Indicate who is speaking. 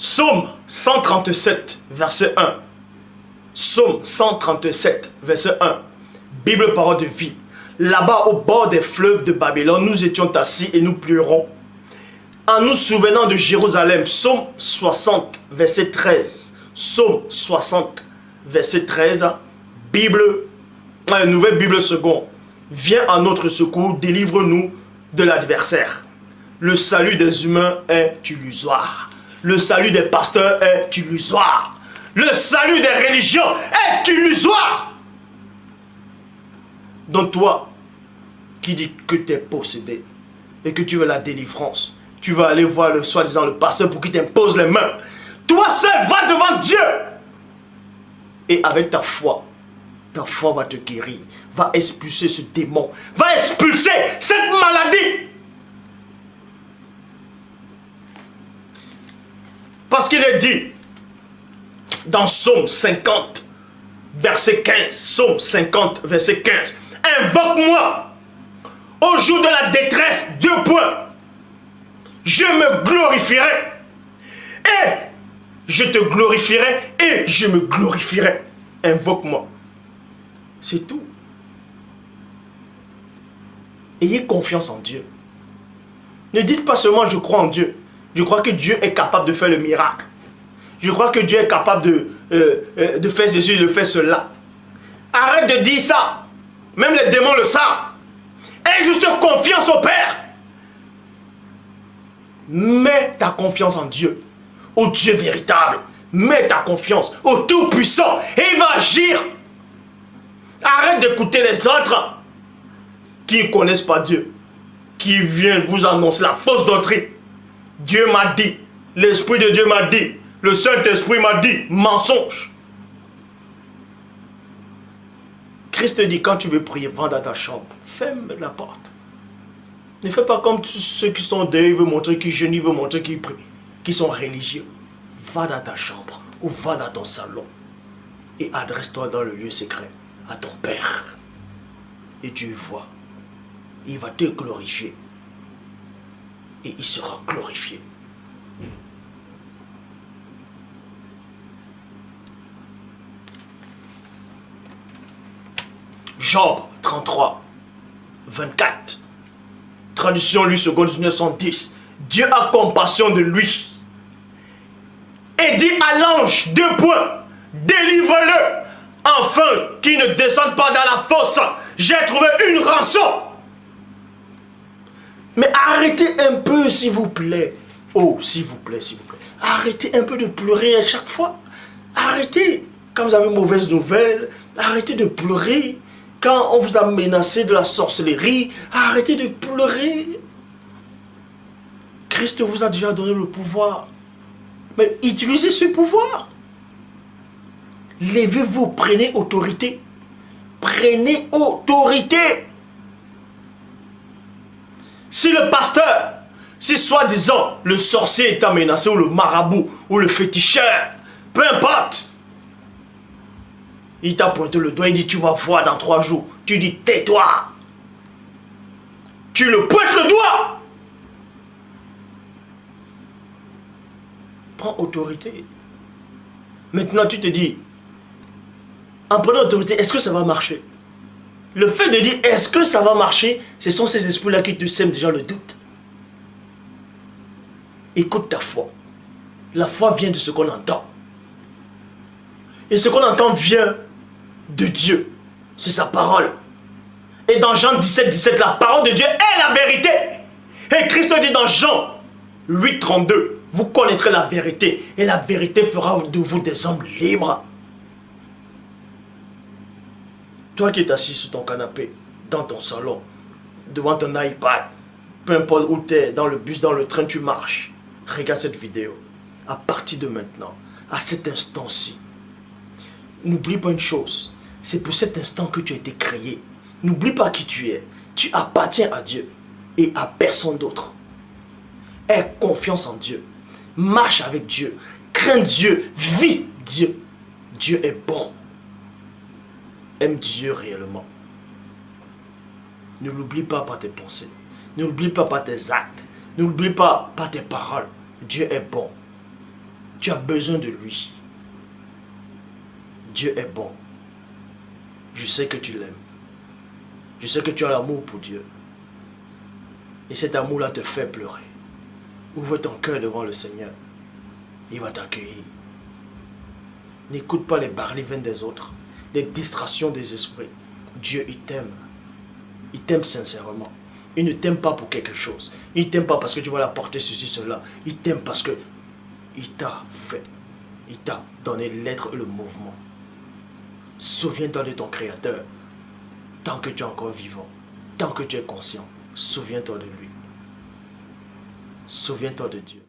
Speaker 1: Psaume 137, verset 1. Psaume 137, verset 1. Bible, parole de vie. Là-bas, au bord des fleuves de Babylone, nous étions assis et nous pleurons, en nous souvenant de Jérusalem. Psaume 60, verset 13. Psaume 60, verset 13. Nouvelle Bible seconde. Viens à notre secours, délivre-nous de l'adversaire. Le salut des humains est illusoire. Le salut des pasteurs est illusoire. Le salut des religions est illusoire. Donc toi, qui dis que tu es possédé et que tu veux la délivrance, tu vas aller voir le soi-disant le pasteur pour qu'il t'impose les mains. Toi seul, va devant Dieu. Et avec ta foi va te guérir. Va expulser ce démon. Va expulser cette maladie. Parce qu'il est dit dans Psaume 50, verset 15. Psaume 50, verset 15. Invoque-moi au jour de la détresse. 2 points. Je me glorifierai. Et je te glorifierai et je me glorifierai. Invoque-moi. C'est tout. Ayez confiance en Dieu. Ne dites pas seulement je crois en Dieu. Je crois que Dieu est capable de faire le miracle. Je crois que Dieu est capable de faire ceci, de faire cela. Arrête de dire ça. Même les démons le savent. Aie juste confiance au Père. Mets ta confiance en Dieu. Au Dieu véritable. Mets ta confiance au Tout-Puissant. Et il va agir. Arrête d'écouter les autres qui ne connaissent pas Dieu. Qui viennent vous annoncer la fausse doctrine. Dieu m'a dit. L'Esprit de Dieu m'a dit. Le Saint-Esprit m'a dit. Mensonge. Christ te dit, quand tu veux prier, va dans ta chambre. Ferme la porte. Ne fais pas comme ceux qui sont dehors, ils veulent montrer qu'ils jeûnent, ils veulent montrer qu'ils prient, qui sont religieux. Va dans ta chambre ou va dans ton salon et adresse-toi dans le lieu secret à ton Père. Et Dieu voit. Il va te glorifier. Et il sera glorifié. Job 33, 24. Traduction lui seconde 1910. Dieu a compassion de lui. Et dit à l'ange, 2 points, délivre-le, afin qu'il ne descende pas dans la fosse. J'ai trouvé une rançon. Mais arrêtez un peu, s'il vous plaît. Oh, s'il vous plaît, s'il vous plaît. Arrêtez un peu de pleurer à chaque fois. Arrêtez. Quand vous avez une mauvaise nouvelle, arrêtez de pleurer. Quand on vous a menacé de la sorcellerie, arrêtez de pleurer. Christ vous a déjà donné le pouvoir. Mais utilisez ce pouvoir. Levez-vous, prenez autorité. Prenez autorité. Si le pasteur, si soi-disant le sorcier est menacé, ou le marabout, ou le féticheur, peu importe, il t'a pointé le doigt, il dit tu vas voir dans 3 jours. Tu dis tais-toi. Tu le pointes le doigt. Prends autorité. Maintenant tu te dis, en prenant autorité, est-ce que ça va marcher? Le fait de dire est-ce que ça va marcher, ce sont ces esprits-là qui te sèment déjà le doute. Écoute ta foi. La foi vient de ce qu'on entend. Et ce qu'on entend vient de Dieu. C'est sa parole. Et dans Jean 17, 17, la parole de Dieu est la vérité. Et Christ dit dans Jean 8, 32, vous connaîtrez la vérité. Et la vérité fera de vous des hommes libres. Toi qui es assis sur ton canapé, dans ton salon, devant ton iPad, peu importe où tu es, dans le bus, dans le train, tu marches. Regarde cette vidéo. À partir de maintenant, à cet instant-ci, n'oublie pas une chose. C'est pour cet instant que tu as été créé. N'oublie pas qui tu es. Tu appartiens à Dieu et à personne d'autre. Aie confiance en Dieu. Marche avec Dieu. Crains Dieu. Vis Dieu. Dieu est bon. Aime Dieu réellement. Ne l'oublie pas par tes pensées. Ne l'oublie pas par tes actes. Ne l'oublie pas par tes paroles. Dieu est bon. Tu as besoin de lui. Dieu est bon. Je sais que tu l'aimes. Je sais que tu as l'amour pour Dieu. Et cet amour-là te fait pleurer. Ouvre ton cœur devant le Seigneur. Il va t'accueillir. N'écoute pas les barlivènes des autres, les distractions des esprits. Dieu, il t'aime. Il t'aime sincèrement. Il ne t'aime pas pour quelque chose. Il ne t'aime pas parce que tu vas l'apporter ceci, cela. Il t'aime parce que il t'a fait. Il t'a donné l'être et le mouvement. Souviens-toi de ton Créateur. Tant que tu es encore vivant, tant que tu es conscient, souviens-toi de lui. Souviens-toi de Dieu.